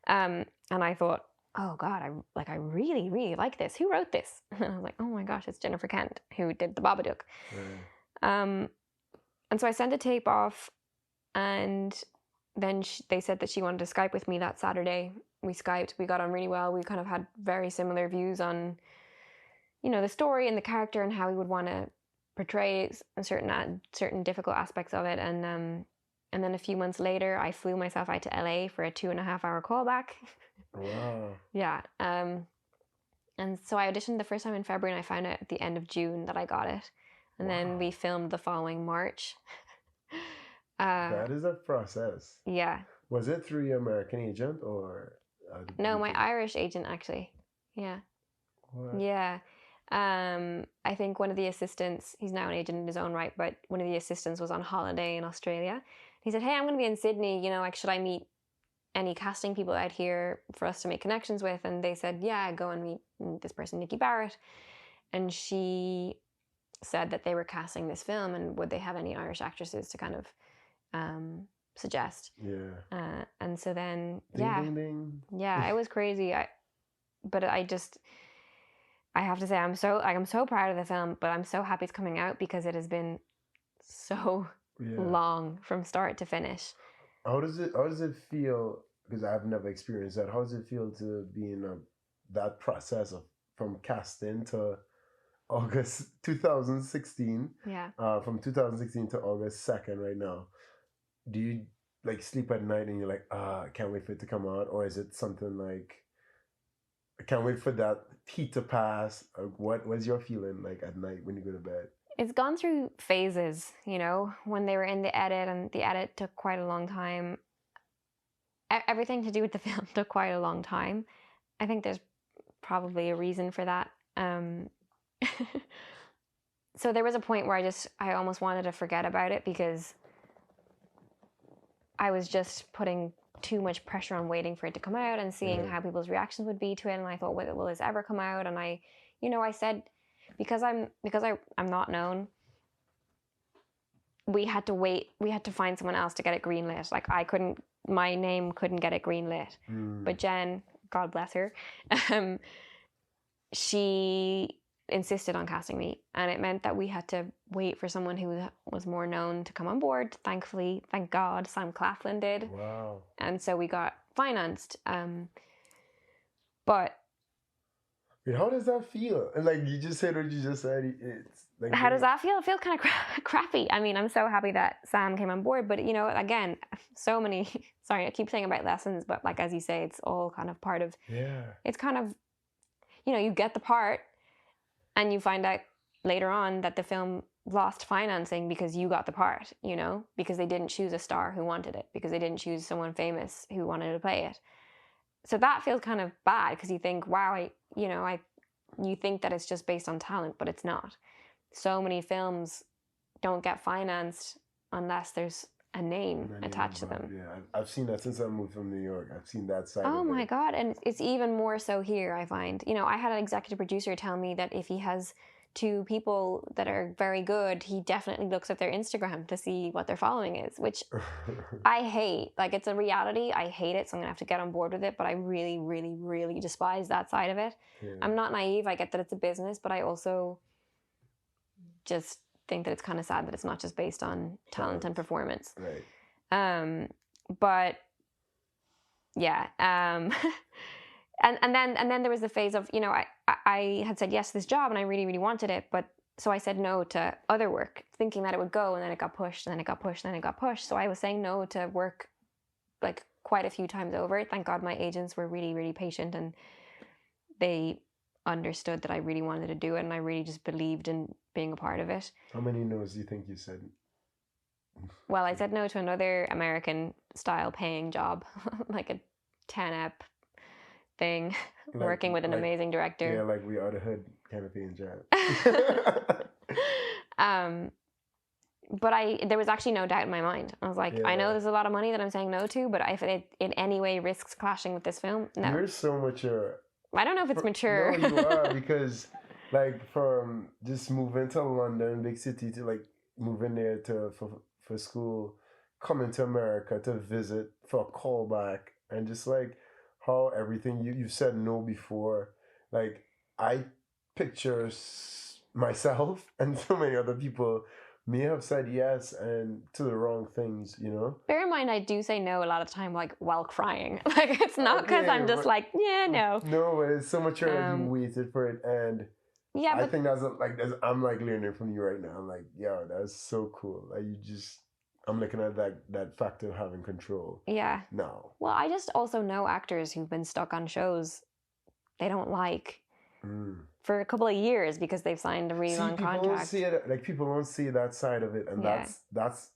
And I thought, "Oh God, I really really like this. Who wrote this?" And I was like, "Oh my gosh, it's Jennifer Kent who did The Babadook." And so I sent a tape off, and then they said that she wanted to Skype with me that Saturday. We Skyped, we got on really well. We kind of had very similar views on, the story and the character and how we would want to portray certain difficult aspects of it. And then a few months later, I flew myself out to LA for a 2.5-hour callback. Wow. Yeah. And so I auditioned the first time in February, and I found out at the end of June that I got it. And then we filmed the following March. That is a process. Yeah. Was it through your American agent or? No, my Irish agent actually. Yeah. What? Yeah. I think one of the assistants, he's now an agent in his own right, but one of the assistants was on holiday in Australia. He said, "Hey, I'm going to be in Sydney. Should I meet any casting people out here for us to make connections with?" And they said, "Yeah, go and meet this person, Nikki Barrett." And she said that they were casting this film, and would they have any Irish actresses to kind of suggest. Yeah. And so then, ding, ding. Yeah, it was crazy. But I have to say, I'm so proud of the film, but I'm so happy it's coming out because it has been so long from start to finish. How does it feel? Because I've never experienced that. How does it feel to be in that process from casting to August 2016? Yeah. From 2016 to August 2nd right now. Do you sleep at night and you're like, I can't wait for it to come out? Or is it something like, I can't wait for that heat to pass? What's your feeling like at night when you go to bed? It's gone through phases, when they were in the edit, and the edit took quite a long time. everything to do with the film took quite a long time. I think there's probably a reason for that. So there was a point where I almost wanted to forget about it because I was just putting too much pressure on waiting for it to come out and seeing how people's reactions would be to it. And I thought, will this ever come out? And I said, because I'm not known, we had to wait. We had to find someone else to get it greenlit. Like my name couldn't get it greenlit. But Jen, God bless her, she insisted on casting me, and it meant that we had to wait for someone who was more known to come on board. Thankfully, thank God, Sam Claflin did. Wow. And so we got financed. But Wait, how does that feel? And like you just said what you just said, it's like, how does that feel? It feels kind of crappy. I mean, I'm so happy that Sam came on board, but again, so many, sorry, I keep saying about lessons, but like, as you say, it's all kind of part of, it's kind of, you get the part and you find out later on that the film lost financing because you got the part, because they didn't choose a star who wanted it, because they didn't choose someone famous who wanted to play it. So that feels kind of bad because you think, wow, you think that it's just based on talent, but it's not. So many films don't get financed unless there's a name attached to them. Yeah, I've seen that since I moved from New York. I've seen that side. Oh my God. And it's even more so here, I find. I had an executive producer tell me that if he has two people that are very good, he definitely looks at their Instagram to see what their following is, which I hate. Like, it's a reality. I hate it, so I'm going to have to get on board with it, but I really, really, really despise that side of it. Yeah. I'm not naive. I get that it's a business, but I also just think that it's kind of sad that it's not just based on talent and performance. Right. But yeah. And then there was the phase of, I had said yes to this job and I really, really wanted it, but so I said no to other work, thinking that it would go, and then it got pushed, and then it got pushed, and then it got pushed. So I was saying no to work like quite a few times over. Thank God my agents were really, really patient, and they understood that I really wanted to do it, and I really just believed in being a part of it. How many no's do you think you said? Well, I said no to another American style paying job, like a 10-ep thing, like, working with an amazing director. Yeah, like We Are the Hood kind of paying job. But there was actually no doubt in my mind. I was like, I know there's a lot of money that I'm saying no to, but if it in any way risks clashing with this film, no. You're so mature. I don't know if it's mature. No, you are, because like from just moving to London, big city, to like moving there for school, coming to America to visit for a callback, and just like how everything you've said no before. Like, I picture myself and so many other people may have said yes and to the wrong things, Bear in mind, I do say no a lot of the time, like while crying. Like, it's not because I'm just like, yeah, no. No, but it's so much that you waited for it, and yeah, I think I'm like learning from you right now. I'm like, yo, that's so cool. Like, I'm looking at that factor of having control. Yeah. No. Well, I just also know actors who've been stuck on shows they don't like for a couple of years because they've signed a really long contract. Don't see it, like, people don't see that side of it, and that's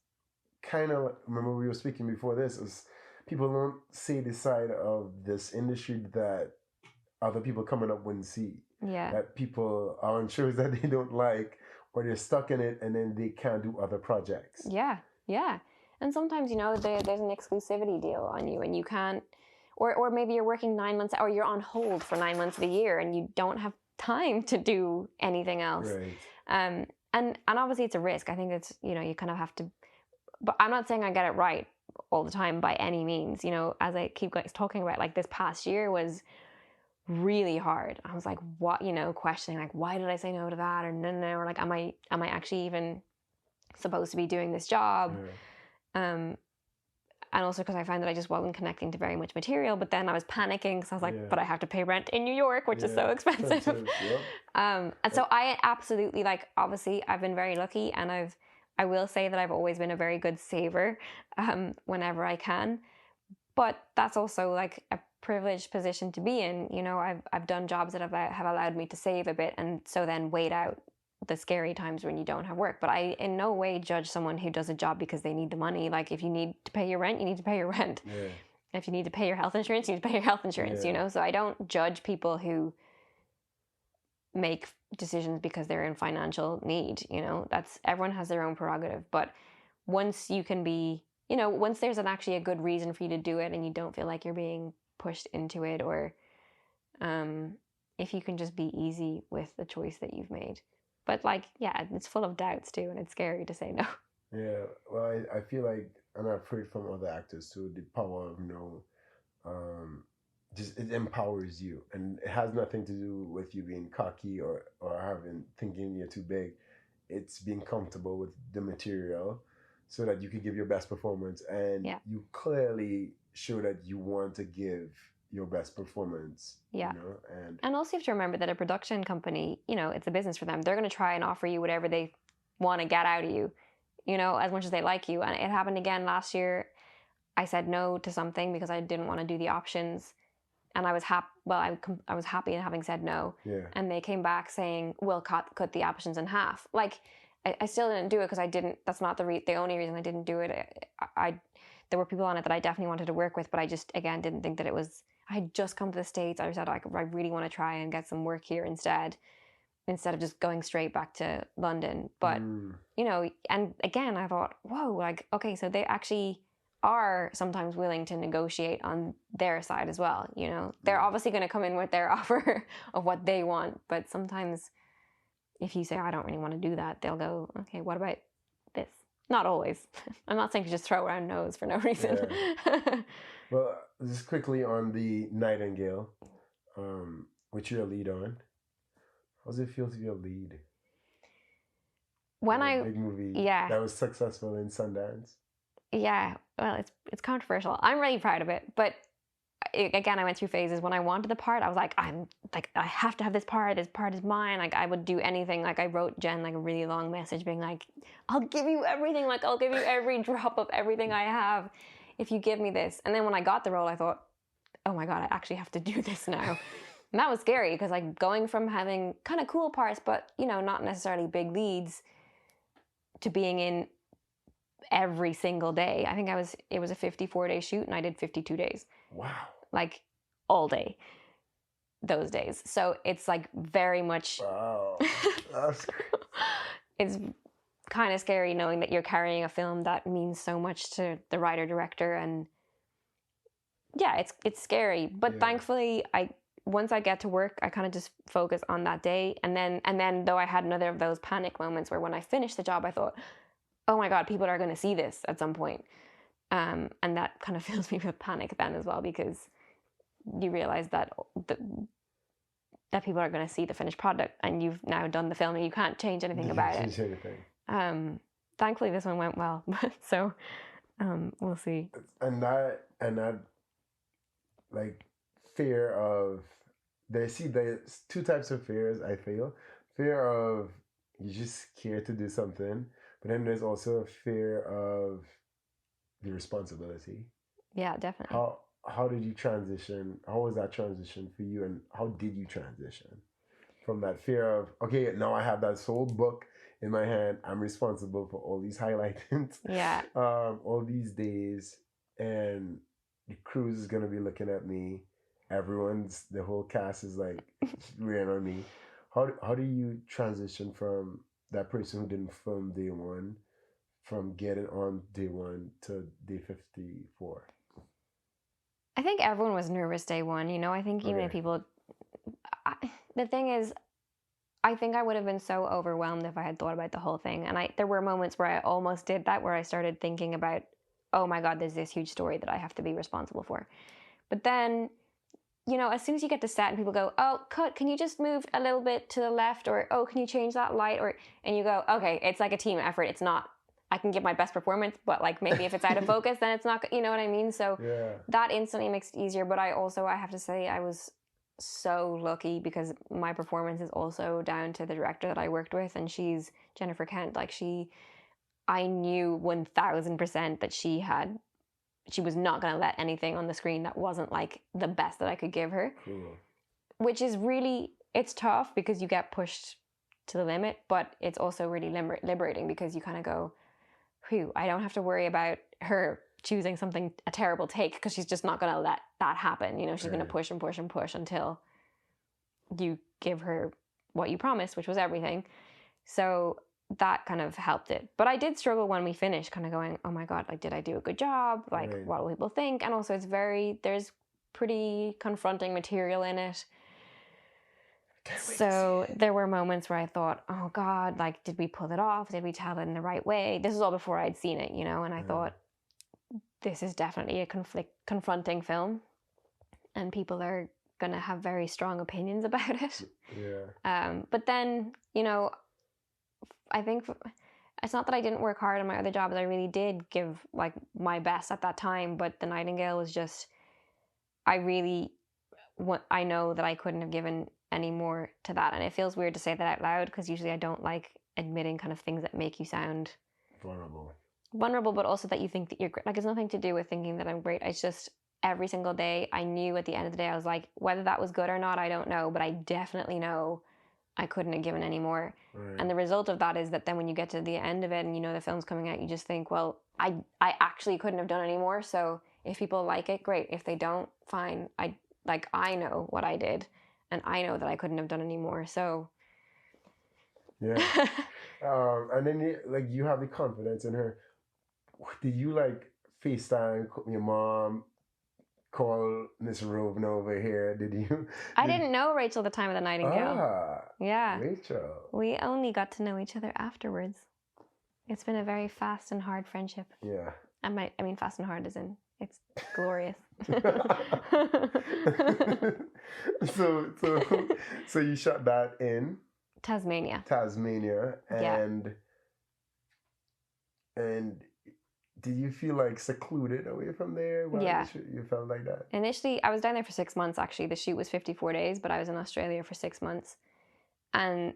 kind of, remember we were speaking before this, is people don't see the side of this industry that other people coming up wouldn't see. Yeah. That people are on shows that they don't like, or they're stuck in it, and then they can't do other projects. Yeah, yeah. And sometimes, there's an exclusivity deal on you, and you can't, or maybe you're working 9 months, or you're on hold for 9 months of the year, and you don't have time to do anything else. Right. And obviously it's a risk. I think it's, you kind of have to, but I'm not saying I get it right all the time by any means. As I keep talking about, like, this past year was really hard. I was like, what, questioning, like, why did I say no to that, or no, or like, am I actually even supposed to be doing this job? Yeah. And also because I found that I just wasn't connecting to very much material, but then I was panicking because I was like, but I have to pay rent in New York, which is so expensive. Yep. And so I absolutely, like, obviously I've been very lucky, and I will say that I've always been a very good saver whenever I can, but that's also like a privileged position to be in. I've done jobs that have allowed me to save a bit, and so then wait out the scary times when you don't have work. But I in no way judge someone who does a job because they need the money. Like, if you need to pay your rent, you need to pay your rent. If you need to pay your health insurance, you need to pay your health insurance, you know? So I don't judge people who make decisions because they're in financial need, you know? Everyone has their own prerogative. But once you can be, you know, once there's actually a good reason for you to do it and you don't feel like you're being pushed into it, or if you can just be easy with the choice that you've made. But like, yeah, it's full of doubts too, and it's scary to say no. Yeah, well, I feel like, and I've heard from other actors too, the power of no, just it empowers you, and it has nothing to do with you being cocky or having thinking you're too big. It's being comfortable with the material, so that you can give your best performance, and Yeah. you clearly show that you want to give your best performance. Yeah. You know, and also you have to remember that a production company, you know, it's a business for them. They're going to try and offer you whatever they want to get out of you, you know, as much as they like you. And it happened again last year. I said no to something because I didn't want to do the options, and I was happy. Well, I was happy in having said no. Yeah. And they came back saying, "We'll cut the options in half." Like, I still didn't do it because I didn't. That's not the only reason I didn't do it. There were people on it that I definitely wanted to work with, but I just again didn't think that it was. I had just come to the States. I said I really want to try and get some work here instead of just going straight back to London. But you know, and again, I thought, whoa, like, okay, so they actually are sometimes willing to negotiate on their side as well. You know, they're obviously going to come in with their offer of what they want, but sometimes if you say, I don't really want to do that, they'll go, okay, what about this? Not always. I'm not saying to just throw around no's for no reason. Yeah. Well, just quickly on the Nightingale, which you're a lead on. How does it feel to be a lead? When big movie that was successful in Sundance. Yeah, well, it's controversial. I'm really proud of it, but again, I went through phases. When I wanted the part, I was like, I have to have this part. This part is mine. Like, I would do anything. Like, I wrote Jen like a really long message being like, I'll give you everything. Like, I'll give you every drop of everything I have if you give me this. And then when I got the role, I thought, oh my God, I actually have to do this now. And that was scary because like going from having kind of cool parts, but you know, not necessarily big leads, to being in every single day. I think it was a 54-day shoot and I did 52 days. Wow. Like all day those days. So it's like very much, wow. That's crazy. It's kind of scary knowing that you're carrying a film that means so much to the writer director, and yeah, it's scary. But thankfully once I get to work, I kind of just focus on that day. And then though I had another of those panic moments where when I finished the job, I thought, oh my God, people are going to see this at some point. And that kind of fills me with panic then as well, because you realize that people are going to see the finished product and you've now done the film and you can't change anything about it. Thankfully this one went well, so we'll see. And that like fear of, there's two types of fears, I feel. Fear of you're just scared to do something, but then there's also a fear of the responsibility. Yeah, definitely. How did you transition? How was that transition for you, and how did you transition from that fear of, okay, now I have that whole book in my hand, I'm responsible for all these highlightings, all these days, and the cruise is gonna be looking at me. The whole cast is like rearing on me. How do you transition from that person who didn't film day one, from getting on day one to day 54? I think everyone was nervous day one. You know, I think even if people, the thing is, I think I would have been so overwhelmed if I had thought about the whole thing. And there were moments where I almost did that, where I started thinking about, oh my God, there's this huge story that I have to be responsible for. But then, you know, as soon as you get to set and people go, oh, cut, can you just move a little bit to the left? Or, oh, can you change that light? And you go, okay, it's like a team effort. It's not, I can give my best performance, but like maybe if it's out of focus, then it's not, you know what I mean? So that instantly makes it easier. But I have to say I was so lucky because my performance is also down to the director that I worked with, and she's Jennifer Kent. Like I knew 1000% that she was not going to let anything on the screen that wasn't like the best that I could give her. Cool. Which is really, it's tough because you get pushed to the limit, but it's also really liberating because you kind of go, whew, I don't have to worry about her choosing a terrible take, because she's just not going to let that happen. You know, she's going to push and push and push until you give her what you promised, which was everything. So that kind of helped it. But I did struggle when we finished, kind of going, oh my God, like, did I do a good job? Like, what will people think? And also there's pretty confronting material in it. So there were moments where I thought, oh God, like, did we pull it off? Did we tell it in the right way? This was all before I'd seen it, you know, and I thought, this is definitely a confronting film, and people are going to have very strong opinions about it. Yeah. But then, you know, I think it's not that I didn't work hard on my other jobs. I really did give like my best at that time, but The Nightingale was just, I know that I couldn't have given any more to that. And it feels weird to say that out loud, because usually I don't like admitting kind of things that make you sound vulnerable, but also that you think that you're great. Like, it's nothing to do with thinking that I'm great. It's just every single day I knew at the end of the day, I was like, whether that was good or not, I don't know, but I definitely know I couldn't have given any more. And the result of that is that then when you get to the end of it and you know the film's coming out, you just think, well, I actually couldn't have done any more. So if people like it, great. If they don't, fine. I know what I did, and I know that I couldn't have done any more. So yeah. And then you have the confidence in her. Did you like FaceTime your mom, call Miss Robin over here? Did you? I didn't know Rachel at the time of The Nightingale. Yeah. Rachel. We only got to know each other afterwards. It's been a very fast and hard friendship. Yeah. I mean fast and hard as in it's glorious. So you shot that in Tasmania, and did you feel like secluded away from there? Yeah. You felt like that? Initially, I was down there for 6 months, actually. The shoot was 54 days, but I was in Australia for 6 months. And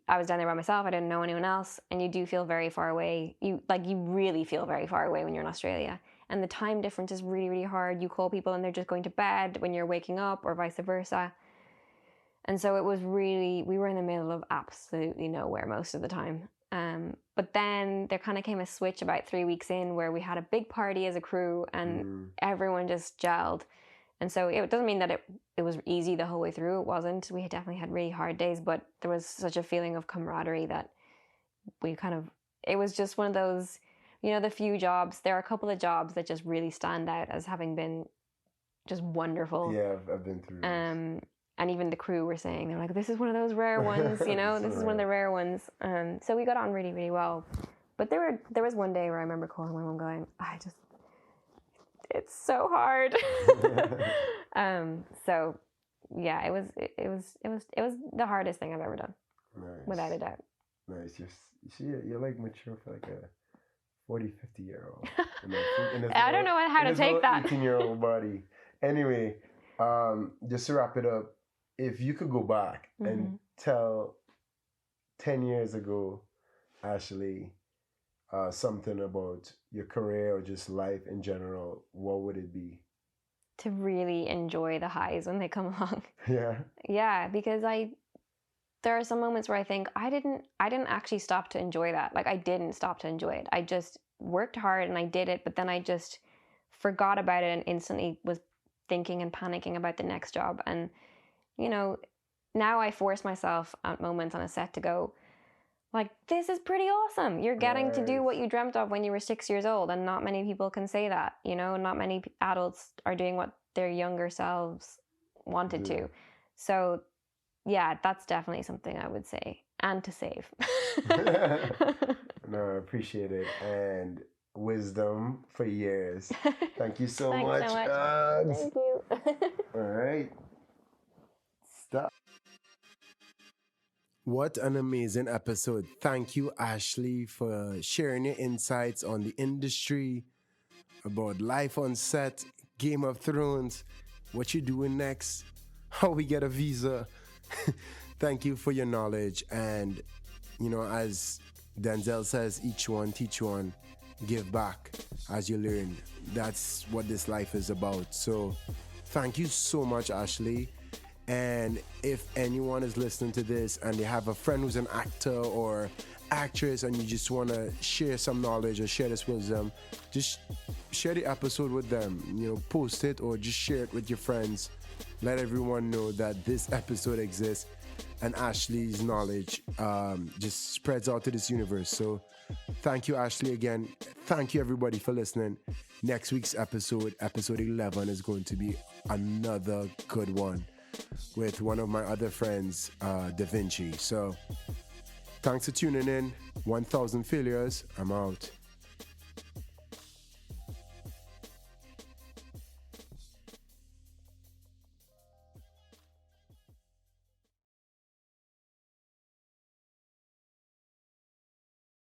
I was down there by myself. I didn't know anyone else. And you do feel very far away. You really feel very far away when you're in Australia. And the time difference is really, really hard. You call people and they're just going to bed when you're waking up, or vice versa. And so it was really, we were in the middle of absolutely nowhere most of the time. But then there kind of came a switch about 3 weeks in, where we had a big party as a crew and everyone just gelled. And so it doesn't mean that it was easy the whole way through. It wasn't. We definitely had really hard days, but there was such a feeling of camaraderie that it was just one of those, you know, the few jobs. There are a couple of jobs that just really stand out as having been just wonderful. Yeah, I've been through this. And even the crew were saying, they were like, this is one of those rare ones, you know, this is one of the rare ones. So we got on really, really well. But there was one day where I remember calling my mom going, it's so hard. So yeah, it was the hardest thing I've ever done. Nice. Without a doubt. Nice. You're like mature for like a 40, 50-year-old. I don't know how to take that. 18-year-old body. Anyway, just to wrap it up, if you could go back and tell 10 years ago, Ashley, something about your career or just life in general, what would it be? To really enjoy the highs when they come along. Yeah. Yeah, because there are some moments where I think I didn't actually stop to enjoy that. Like, I didn't stop to enjoy it. I just worked hard and I did it, but then I just forgot about it and instantly was thinking and panicking about the next job. And, you know, now I force myself at moments on a set to go, like, this is pretty awesome. You're getting to do what you dreamt of when you were 6 years old. And not many people can say that, you know, not many adults are doing what their younger selves wanted to. So yeah, that's definitely something I would say. And to save. No, I appreciate it. And wisdom for years. Thank you so much. Thanks so much. Thank you. All right. Stop. What an amazing episode. Thank you, Ashley, for sharing your insights on the industry, about life on set, Game of Thrones, what you're doing next, how we get a visa. Thank you for your knowledge. And, you know, as Denzel says, each one teach one, give back as you learn. That's what this life is about. So thank you so much, Ashley. And if anyone is listening to this and they have a friend who's an actor or actress and you just want to share some knowledge or share this wisdom, just share the episode with them. Post it or just share it with your friends. Let everyone know that this episode exists and Ashley's knowledge just spreads out to this universe. So thank you, Ashley, again. Thank you, everybody, for listening. Next week's episode 11, is going to be another good one with one of my other friends, Da Vinci. So thanks for tuning in. 1,000 Failures. I'm out.